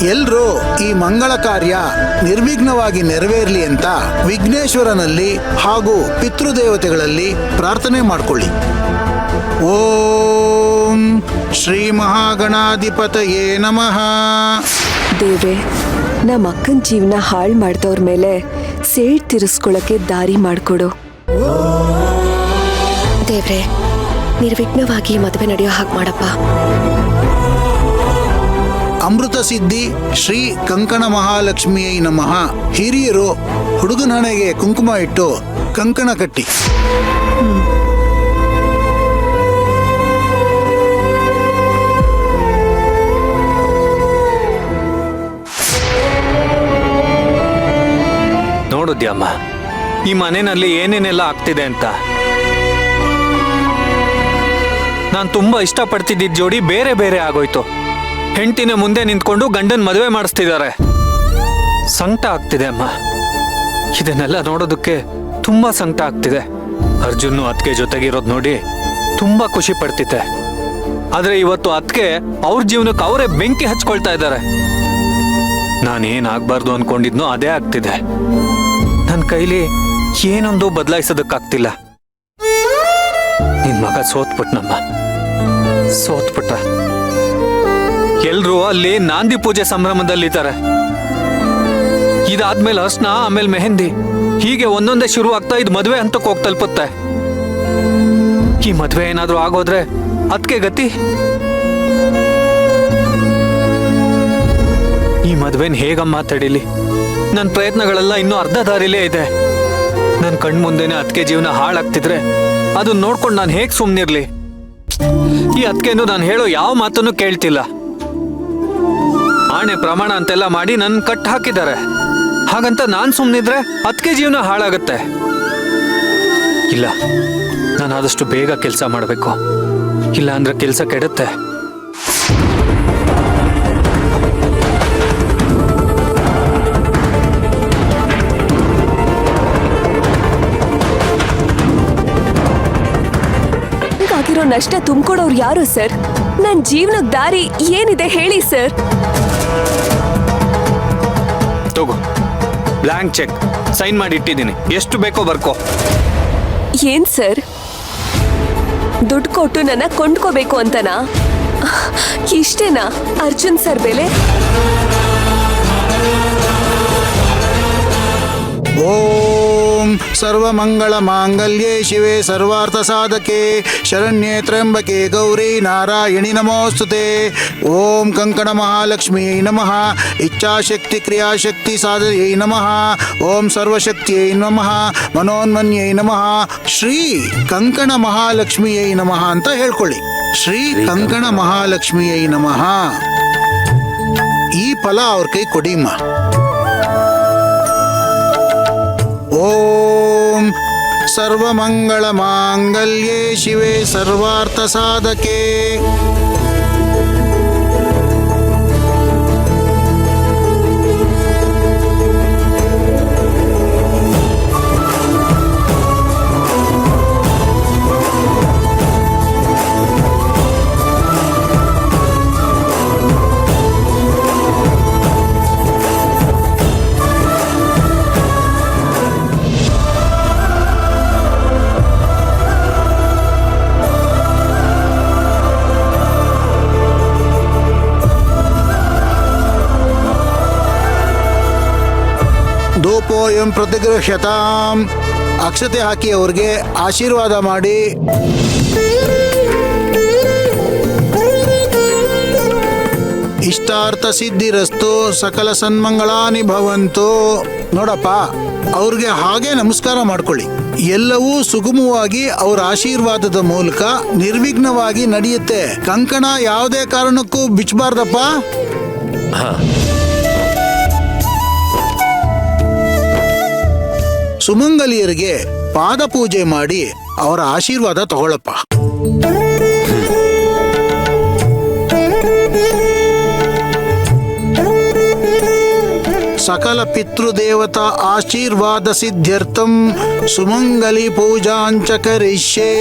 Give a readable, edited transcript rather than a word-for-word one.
ಎಲ್ರೂ ಈ ಮಂಗಳ ಕಾರ್ಯ ನಿರ್ವಿಘ್ನವಾಗಿ ನೆರವೇರಲಿ ಅಂತ ವಿಘ್ನೇಶ್ವರನಲ್ಲಿ ಹಾಗೂ ಪಿತೃದೇವತೆಗಳಲ್ಲಿ ಪ್ರಾರ್ಥನೆ ಮಾಡಿಕೊಳ್ಳಿ. ಓಂ ಶ್ರೀ ಮಹಾಗಣಾಧಿಪತಯೇ ನಮಃ. ದೇವ್ರೆ, ನಮ್ಮ ಅಕ್ಕನ ಜೀವನ ಹಾಳು ಮಾಡ್ದವ್ರ ಮೇಲೆ ಸೇಡ್ ತೀರಿಸ್ಕೊಳಕ್ಕೆ ದಾರಿ ಮಾಡಿಕೊಡು. ದೇವ್ರೆ, ನಿರ್ವಿಘ್ನವಾಗಿ ಮದುವೆ ನಡೆಯೋ ಹಾಗೆ ಮಾಡಪ್ಪ. ಅಮೃತ ಸಿದ್ಧಿ ಶ್ರೀ ಕಂಕಣ ಮಹಾಲಕ್ಷ್ಮಿಯೈ ನಮಃ. ಹಿರಿಯರು ಹುಡುಗನ ಹಣೆಗೆ ಕುಂಕುಮ ಇಟ್ಟು ಕಂಕಣ ಕಟ್ಟಿ. ನೋಡುದ್ಯಮ್ಮ, ಈ ಮನೆಯಲ್ಲಿ ಏನೇನೆಲ್ಲ ಆಗ್ತಿದೆ ಅಂತ. ನಾನು ತುಂಬಾ ಇಷ್ಟಪಡ್ತಿದ್ದ ಜೋಡಿ ಬೇರೆ ಬೇರೆ ಆಗೋಯ್ತು. ಹೆಂಡತಿನ ಮುಂದೆ ನಿಂತ್ಕೊಂಡು ಗಂಡನ್ ಮದುವೆ ಮಾಡಿಸ್ತಿದ್ದಾರೆ. ಸಂಕಟ ಆಗ್ತಿದೆ ಅಮ್ಮ. ಇದನ್ನೆಲ್ಲ ನೋಡೋದಕ್ಕೆ ತುಂಬಾ ಸಂಕಟ ಆಗ್ತಿದೆ. ಅರ್ಜುನ್ ಅತ್ಗೆ ಜೊತೆಗಿರೋದು ನೋಡಿ ತುಂಬಾ ಖುಷಿ ಪಡ್ತಿದ್ದೆ. ಆದ್ರೆ ಇವತ್ತು ಅತ್ಗೆ ಅವ್ರ ಜೀವನಕ್ಕೆ ಅವರೇ ಬೆಂಕಿ ಹಚ್ಕೊಳ್ತಾ ಇದ್ದಾರೆ. ನಾನೇನಾಗ್ಬಾರ್ದು ಅನ್ಕೊಂಡಿದ್ನೋ ಅದೇ ಆಗ್ತಿದೆ. ನನ್ನ ಕೈಲಿ ಏನೊಂದು ಬದಲಾಯಿಸೋದಕ್ಕಾಗ್ತಿಲ್ಲ. ನಿನ್ ಮಗ ಸೋತ್ಬಿಟ್ನಮ್ಮ, ಸೋತ್ಬಿಟ್ಟ. ಎಲ್ರೂ ಅಲ್ಲಿ ನಾಂದಿ ಪೂಜೆ ಸಂಭ್ರಮದಲ್ಲಿದ್ದಾರೆ. ಇದಾದ್ಮೇಲೆ ಅರ್ಶನ, ಆಮೇಲೆ ಮೆಹಂದಿ, ಹೀಗೆ ಒಂದೊಂದೇ ಶುರು ಆಗ್ತಾ ಇದು ಮದ್ವೆ ಹಂತಕ್ಕೆ ಹೋಗಿ ತಲುಪುತ್ತೆ. ಈ ಮದ್ವೆ ಏನಾದ್ರೂ ಆಗೋದ್ರೆ ಅದಕ್ಕೆ ಗತಿ. ಈ ಮದ್ವೆನ್ ಹೇಗಮ್ಮ ತಡೀಲಿ? ನನ್ನ ಪ್ರಯತ್ನಗಳೆಲ್ಲ ಇನ್ನೂ ಅರ್ಧ ದಾರಿಲೇ ಇದೆ. ನನ್ನ ಕಣ್ಮುಂದೆನೆ ಅದಕ್ಕೆ ಜೀವನ ಹಾಳಾಗ್ತಿದ್ರೆ ಅದನ್ನ ನೋಡ್ಕೊಂಡು ನಾನು ಹೇಗ್ ಸುಮ್ನಿರ್ಲಿ? ಈ ಅದಕ್ಕೇನು ನಾನು ಹೇಳೋ ಯಾವ ಮಾತನ್ನು ಕೇಳ್ತಿಲ್ಲ. ಆಣೆ ಪ್ರಮಾಣ ಅಂತೆಲ್ಲ ಮಾಡಿ ನನ್ನ ಕಟ್ ಹಾಕಿದ್ದಾರೆ. ಹಾಗಂತ ನಾನು ಸುಮ್ನಿದ್ರೆ ಅದಕ್ಕೆ ಜೀವನ ಹಾಳಾಗತ್ತೆ. ಇಲ್ಲ, ನಾನು ಆದಷ್ಟು ಬೇಗ ಕೆಲಸ ಮಾಡಬೇಕು. ಇಲ್ಲ ಅಂದ್ರೆ ಕೆಲಸ ಕೆಡುತ್ತೆ. ಆಗಿರೋ ನಷ್ಟ ತುಂಬಿಕೊಡೋರು ಯಾರು ಸರ್? ನನ್ನ ಜೀವನಕ್ಕೆ ದಾರಿ ಏನಿದೆ ಹೇಳಿ ಸರ್. ತಗೋ, ಬ್ಲಾಂಕ್ ಚೆಕ್ ಸೈನ್ ಮಾಡಿ ಇಟ್ಟಿದ್ದೀನಿ. ಎಷ್ಟು ಬೇಕೋ ಬರ್ಕೋ. ಏನ್ ಸರ್, ದುಡ್ಡು ಕೊಟ್ಟು ನನ್ನ ಕೊಂಡ್ಕೋಬೇಕು ಅಂತನಾ? ಇಷ್ಟೇನಾ ಅರ್ಜುನ್ ಸರ್ ಬೆಲೆ? ಓಂ ಸರ್ವಮಂಗಳ ಮಾಂಗಲ್ಯೇ ಶಿವೆ ಸರ್ವಾರ್ಥ ಸಾಧಕೆ ಶರಣ್ಯೇ ತ್ರ್ಯಂಬಕೆ ಗೌರಿ ನಾರಾಯಣಿ ನಮೋಸ್ತುತೆ. ಓಂ ಕಂಕಣ ಮಹಾಲಕ್ಷ್ಮಿಯೈ ನಮಃ. ಇಚ್ಛಾಶಕ್ತಿ ಕ್ರಿಯಾಶಕ್ತಿ ಸಾಧನೆಯೈ ನಮಃ. ಓಂ ಸರ್ವಶಕ್ತಿಯೈ ನಮಃ. ಮನೋನ್ಮನ್ಯೈ ನಮಃ. ಶ್ರೀ ಕಂಕಣ ಮಹಾಲಕ್ಷ್ಮಿಯೈ ನಮಃ ಅಂತ ಹೇಳ್ಕೊಳ್ಳಿ. ಶ್ರೀ ಕಂಕಣ ಮಹಾಲಕ್ಷ್ಮಿಯೈ ನಮಃ. ಈ ಫಲ ಅವ್ರ ಕೈ ಕೊಡಿಮ್ಮ. ಓಂ ಸರ್ವಮಂಗಳ ಮಾಂಗಲ್ಯೇ ಶಿವೆ ಸರ್ವಾರ್ಥ ಸಾಧಕೆ. ಧೂಪೋಯಂ ಪ್ರತಿಗೃಹ್ಯತಾಂ. ಅಕ್ಷತೆ ಹಾಕಿ ಅವ್ರಿಗೆ ಆಶೀರ್ವಾದ ಮಾಡಿ. ಇಷ್ಟಾರ್ಥ ಸಿದ್ಧಿರಸ್ತು ಸಕಲ ಸನ್ಮಂಗಳಾನಿ ಭವಂತು. ನೋಡಪ್ಪ, ಅವ್ರಿಗೆ ಹಾಗೆ ನಮಸ್ಕಾರ ಮಾಡ್ಕೊಳ್ಳಿ. ಎಲ್ಲವೂ ಸುಗಮವಾಗಿ ಅವರ ಆಶೀರ್ವಾದದ ಮೂಲಕ ನಿರ್ವಿಘ್ನವಾಗಿ ನಡೆಯುತ್ತೆ. ಕಂಕಣ ಯಾವುದೇ ಕಾರಣಕ್ಕೂ ಬಿಚ್ಚಬಾರ್ದಪ್ಪ. ಸುಮಂಗಲಿಯರಿಗೆ ಪಾದ ಪೂಜೆ ಮಾಡಿ ಅವರ ಆಶೀರ್ವಾದ ತಗೊಳ್ಳಪ್ಪ. ಸಕಲ ಪಿತೃದೇವತಾ ಆಶೀರ್ವಾದ ಸಿದ್ಧ್ಯರ್ಥಂ ಸುಮಂಗಲಿ ಪೂಜಾಂಚ ಕರಿಷ್ಯೆ.